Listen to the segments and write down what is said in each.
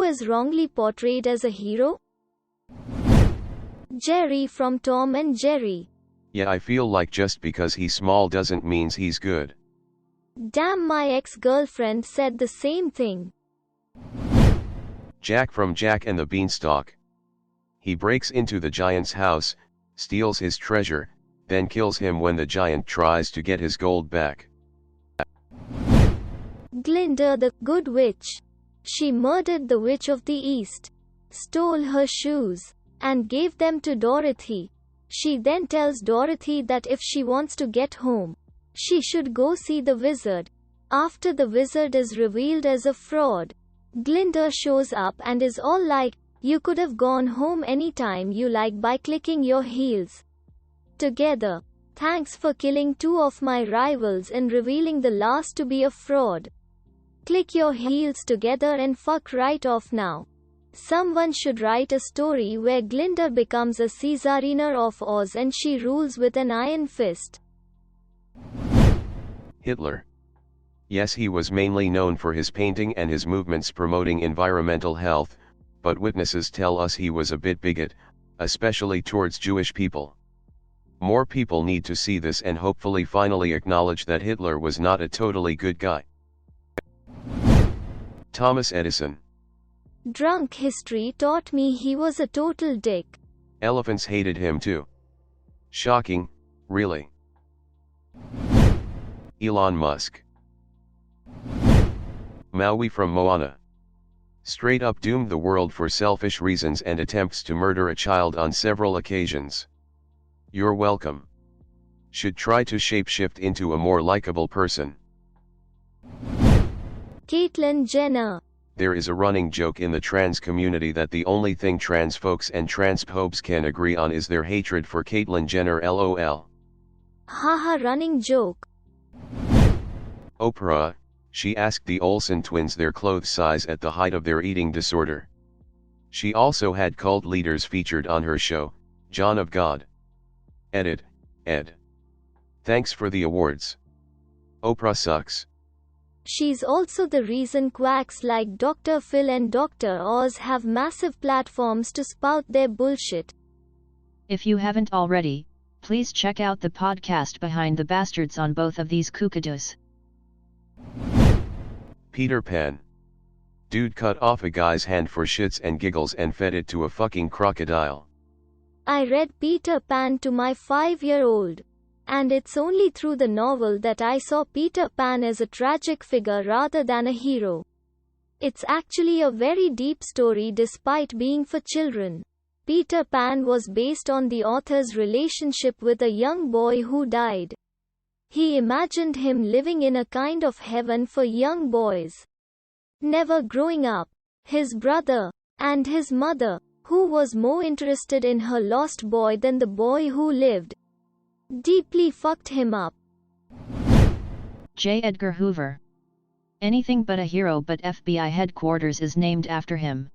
is wrongly portrayed as a hero? Jerry from Tom and Jerry. Yeah, I feel like just because he's small doesn't mean he's good. Damn, my ex-girlfriend said the same thing. Jack from Jack and the Beanstalk. He breaks into the giant's house, steals his treasure, then kills him when the giant tries to get his gold back. Glinda the Good Witch. She murdered the Witch of the East, stole her shoes, and gave them to Dorothy. She then tells Dorothy that if she wants to get home, she should go see the wizard. After the wizard is revealed as a fraud, Glinda shows up and is all like, "You could have gone home anytime you like by clicking your heels together. Thanks for killing two of my rivals and revealing the last to be a fraud. Click your heels together and fuck right off now." Someone should write a story where Glinda becomes a Caesarina of Oz and she rules with an iron fist. Hitler. Yes, he was mainly known for his painting and his movements promoting environmental health, but witnesses tell us he was a bit bigot, especially towards Jewish people. More people need to see this and hopefully finally acknowledge that Hitler was not a totally good guy. Thomas Edison. Drunk history taught me he was a total dick. Elephants hated him too. Shocking, really. Elon Musk. Maui from Moana. Straight up doomed the world for selfish reasons and attempts to murder a child on several occasions. You're welcome. Should try to shapeshift into a more likable person. Caitlyn Jenner. There is a running joke in the trans community that the only thing trans folks and transphobes can agree on is their hatred for Caitlyn Jenner, lol. Haha, running joke. Oprah. She asked the Olsen twins their clothes size at the height of their eating disorder. She also had cult leaders featured on her show, John of God. Edit, Ed. Thanks for the awards. Oprah sucks. She's also the reason quacks like Dr. Phil and Dr. Oz have massive platforms to spout their bullshit. If you haven't already, please check out the podcast Behind the Bastards on both of these kookadoos. Peter Pan. Dude cut off a guy's hand for shits and giggles and fed it to a fucking crocodile. I read Peter Pan to my 5-year-old. And it's only through the novel that I saw Peter Pan as a tragic figure rather than a hero. It's actually a very deep story despite being for children. Peter Pan was based on the author's relationship with a young boy who died. He imagined him living in a kind of heaven for young boys, never growing up. His brother, and his mother, who was more interested in her lost boy than the boy who lived, deeply fucked him up. J. Edgar Hoover. Anything but a hero, but FBI headquarters is named after him.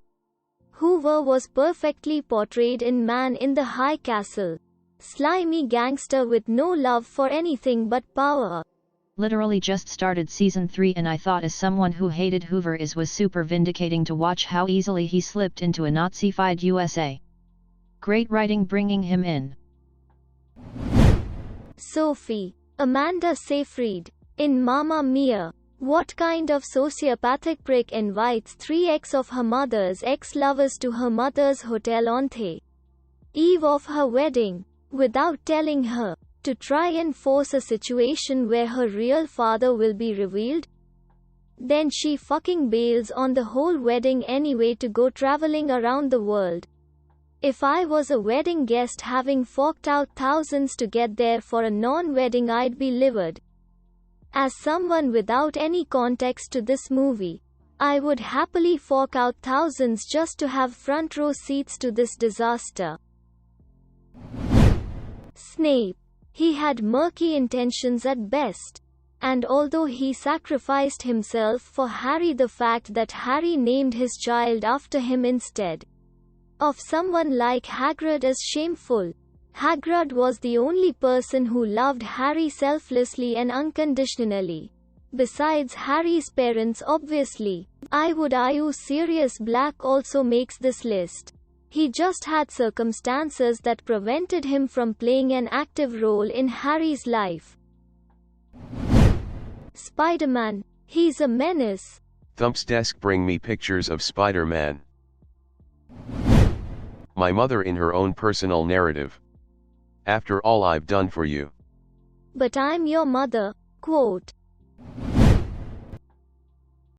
Hoover was perfectly portrayed in Man in the High Castle. Slimy gangster with no love for anything but power. Literally just started season 3 and I thought as someone who hated Hoover was super vindicating to watch how easily he slipped into a Nazi-fied USA. Great writing bringing him in. Sophie. Amanda Seyfried. In Mamma Mia. What kind of sociopathic prick invites 3 of her mother's ex-lovers to her mother's hotel on the eve of her wedding, without telling her, to try and force a situation where her real father will be revealed? Then she fucking bails on the whole wedding anyway to go traveling around the world. If I was a wedding guest having forked out thousands to get there for a non-wedding, I'd be livid. As someone without any context to this movie, I would happily fork out thousands just to have front row seats to this disaster. Snape. He had murky intentions at best. And although he sacrificed himself for Harry, the fact that Harry named his child after him instead of someone like Hagrid is shameful. Hagrid was the only person who loved Harry selflessly and unconditionally. Besides Harry's parents obviously. I would argue Sirius Black also makes this list. He just had circumstances that prevented him from playing an active role in Harry's life. Spider-Man. He's a menace. Thump's desk bring me pictures of Spider-Man. My mother in her own personal narrative. After all I've done for you. But I'm your mother, quote.